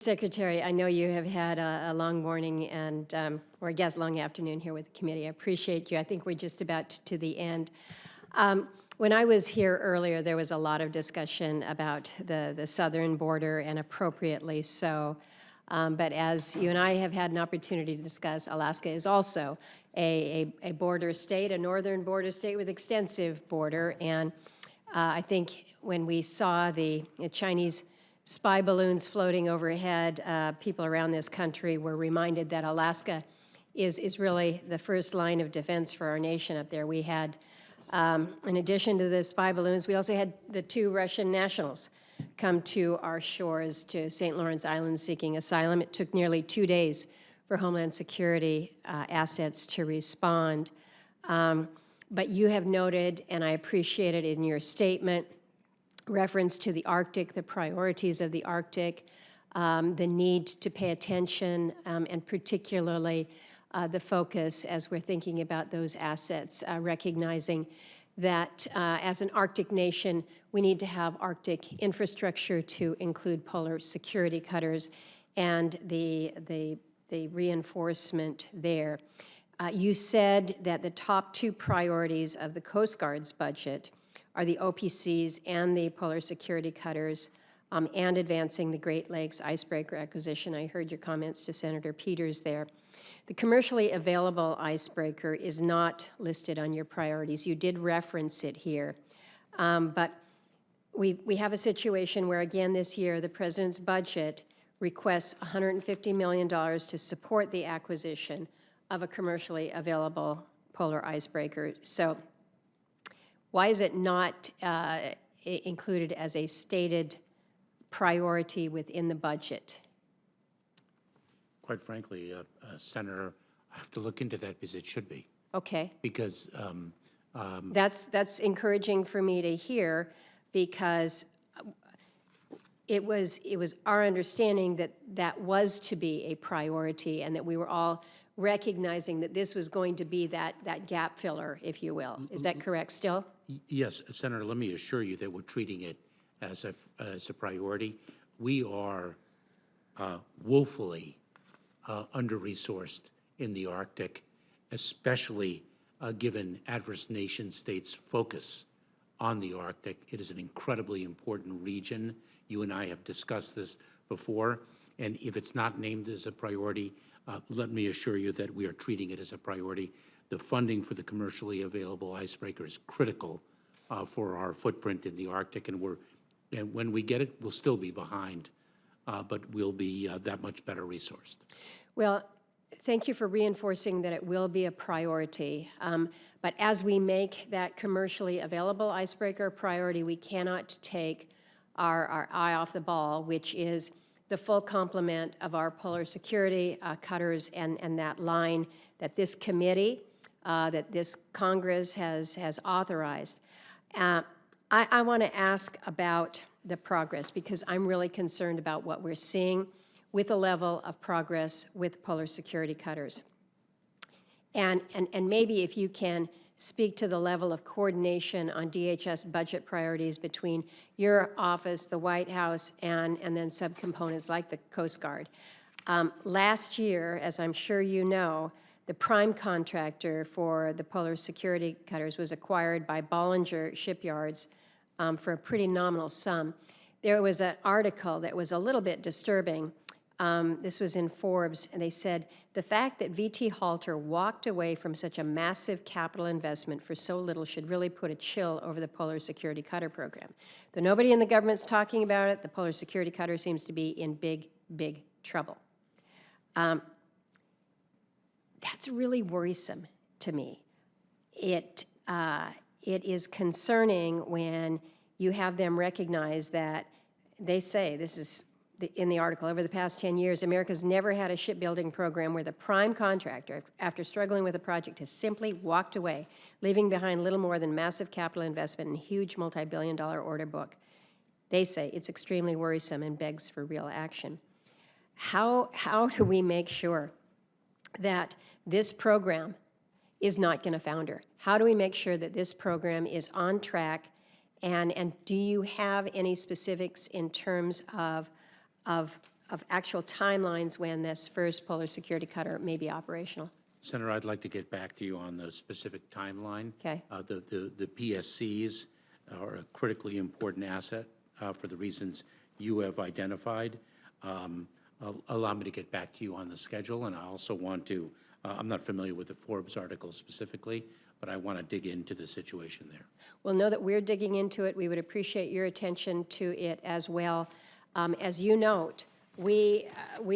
Secretary, I know you have had a long morning and, or I guess long afternoon here with the committee. I appreciate you. I think we're just about to the end. When I was here earlier, there was a lot of discussion about the southern border, and appropriately so. But as you and I have had an opportunity to discuss, Alaska is also a border state, a northern border state with extensive border. And I think when we saw the Chinese spy balloons floating overhead, people around this country were reminded that Alaska is really the first line of defense for our nation up there. We had, in addition to the spy balloons, we also had the 2 Russian nationals come to our shores, to St. Lawrence Island, seeking asylum. It took nearly 2 days for Homeland Security assets to respond. But you have noted, and I appreciate it in your statement, reference to the Arctic, the priorities of the Arctic, the need to pay attention, and particularly the focus as we're thinking about those assets, recognizing that as an Arctic nation, we need to have Arctic infrastructure to include polar security cutters and the reinforcement there. You said that the top 2 priorities of the Coast Guard's budget are the OPCs and the polar security cutters, and advancing the Great Lakes icebreaker acquisition. I heard your comments to Senator Peters there. The commercially available icebreaker is not listed on your priorities. You did reference it here. But we have a situation where, again, this year, the President's budget requests $150 million to support the acquisition of a commercially available polar icebreaker. So why is it not included as a stated priority within the budget? Quite frankly, Senator, I have to look into that because it should be. Okay. Because that's encouraging for me to hear, because it was our understanding that that was to be a priority, and that we were all recognizing that this was going to be that gap filler, if you will. Is that correct still? Yes, Senator, let me assure you that we're treating it as a priority. We are woefully under-resourced in the Arctic, especially given adverse nation states' focus on the Arctic. It is an incredibly important region. You and I have discussed this before, and if it's not named as a priority, let me assure you that we are treating it as a priority. The funding for the commercially available icebreaker is critical for our footprint in the Arctic, and when we get it, we'll still be behind, but we'll be that much better resourced. Well, thank you for reinforcing that it will be a priority. But as we make that commercially available icebreaker a priority, we cannot take our eye off the ball, which is the full complement of our polar security cutters and that line that this committee, that this Congress has authorized. I want to ask about the progress, because I'm really concerned about what we're seeing with the level of progress with polar security cutters. And maybe if you can speak to the level of coordination on DHS budget priorities between your office, the White House, and then subcomponents like the Coast Guard. Last year, as I'm sure you know, the prime contractor for the polar security cutters was acquired by Bollinger Shipyards for a pretty nominal sum. There was an article that was a little bit disturbing. This was in Forbes, and they said, the fact that VT Halter walked away from such a massive capital investment for so little should really put a chill over the polar security cutter program. Though nobody in the government's talking about it, the polar security cutter seems to be in big, big trouble. That's really worrisome to me. It is concerning when you have them recognize that they say, this is in the article, over the past 10 years, America's never had a shipbuilding program where the prime contractor, after struggling with a project, has simply walked away, leaving behind little more than massive capital investment and huge multi-billion-dollar order book. They say it's extremely worrisome and begs for real action. How do we make sure that this program is not going to founder? How do we make sure that this program is on track? And do you have any specifics in terms of actual timelines when this first polar security cutter may be operational? Senator, I'd like to get back to you on the specific timeline. Okay. The PSCs are a critically important asset for the reasons you have identified. Allow me to get back to you on the schedule, and I also want to, I'm not familiar with the Forbes article specifically, but I want to dig into the situation there. Well, know that we're digging into it. We would appreciate your attention to it as well. As you note, we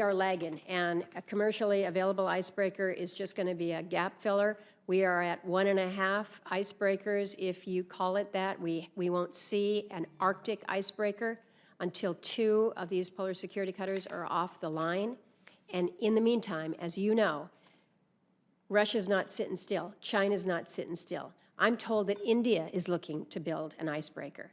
are lagging, and a commercially available icebreaker is just going to be a gap filler. We are at 1.5 icebreakers, if you call it that. We won't see an Arctic icebreaker until 2 of these polar security cutters are off the line. And in the meantime, as you know, Russia's not sitting still. China's not sitting still. I'm told that India is looking to build an icebreaker.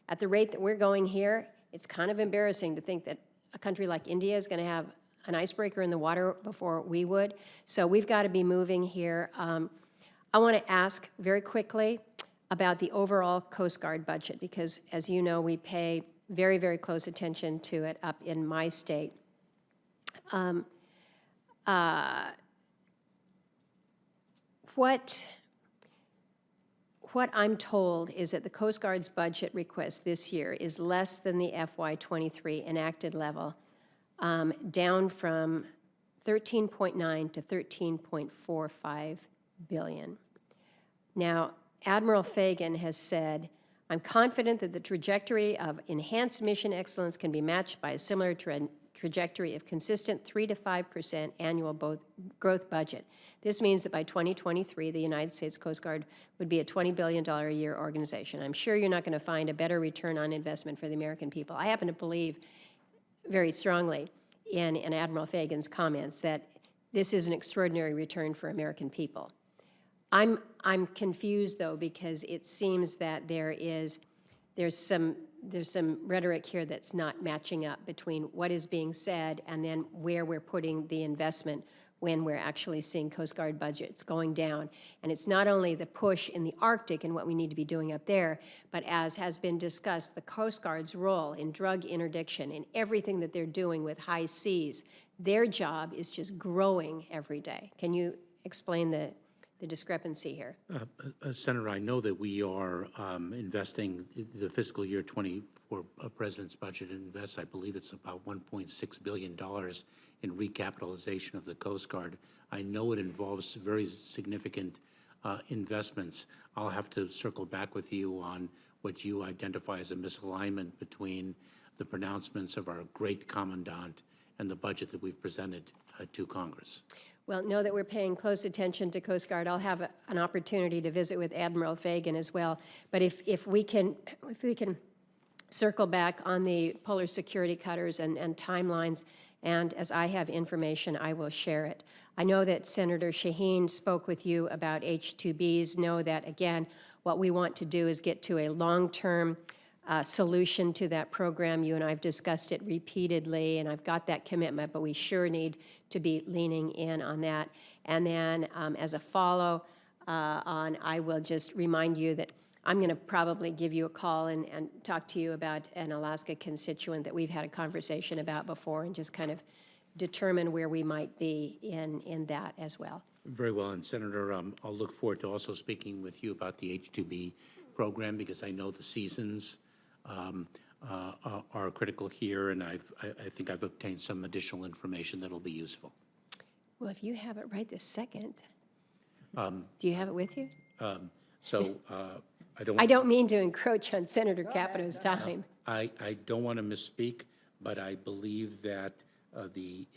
At the rate that we're going here, it's kind of embarrassing to think that a country like India is going to have an icebreaker in the water before we would. So we've got to be moving here. I want to ask very quickly about the overall Coast Guard budget, because as you know, we pay very, very close attention to it up in my state. What I'm told is that the Coast Guard's budget request this year is less than the FY23 enacted level, down from 13.9 to 13.45 billion. Now, Admiral Fagan has said, I'm confident that the trajectory of enhanced mission excellence can be matched by a similar trajectory of consistent 3 to 5% annual growth budget. This means that by 2023, the United States Coast Guard would be a $20 billion a year organization. I'm sure you're not going to find a better return on investment for the American people. I happen to believe very strongly in Admiral Fagan's comments that this is an extraordinary return for American people. I'm confused, though, because it seems that there's some rhetoric here that's not matching up between what is being said and then where we're putting the investment when we're actually seeing Coast Guard budgets going down. And it's not only the push in the Arctic and what we need to be doing up there, but as has been discussed, the Coast Guard's role in drug interdiction and everything that they're doing with high seas, their job is just growing every day. Can you explain the discrepancy here? Senator, I know that we are investing the fiscal year 24 President's budget invests, I believe it's about $1.6 billion in recapitalization of the Coast Guard. I know it involves very significant investments. I'll have to circle back with you on what you identify as a misalignment between the pronouncements of our great commandant and the budget that we've presented to Congress. Well, know that we're paying close attention to Coast Guard. I'll have an opportunity to visit with Admiral Fagan as well. But if we can circle back on the polar security cutters and timelines, and as I have information, I will share it. I know that Senator Shaheen spoke with you about H-2Bs. Know that, again, what we want to do is get to a long-term solution to that program. You and I have discussed it repeatedly, and I've got that commitment, but we sure need to be leaning in on that. And then as a follow on, I will just remind you that I'm going to probably give you a call and talk to you about an Alaska constituent that we've had a conversation about before and just kind of determine where we might be in that as well. Very well. And Senator, I'll look forward to also speaking with you about the H-2B program, because I know the seasons are critical here, and I think I've obtained some additional information that'll be useful. Well, if you have it right this second, do you have it with you? I don't mean to encroach on Senator Capito's time. I don't want to misspeak, but I believe that the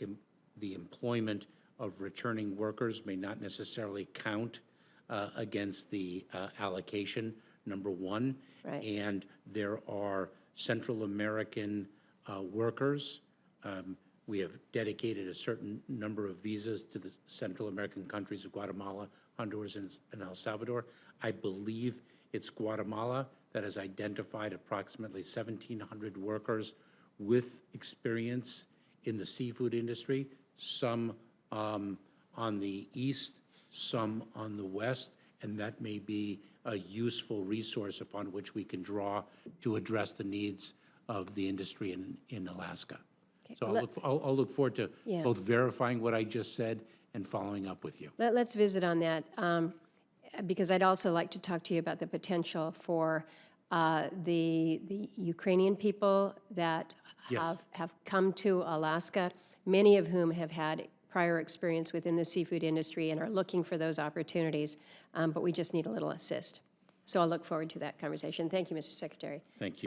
employment of returning workers may not necessarily count against the allocation, number one. Right. And there are Central American workers. We have dedicated a certain number of visas to the Central American countries of Guatemala, Honduras, and El Salvador. I believe it's Guatemala that has identified approximately 1,700 workers with experience in the seafood industry, some on the east, some on the west, and that may be a useful resource upon which we can draw to address the needs of the industry in Alaska. So Let- I'll look forward to Yeah. both verifying what I just said and following up with you. Let's visit on that, because I'd also like to talk to you about the potential for the Ukrainian people that Yes. have come to Alaska, many of whom have had prior experience within the seafood industry and are looking for those opportunities, but we just need a little assist. So I'll look forward to that conversation. Thank you, Mr. Secretary. Thank you.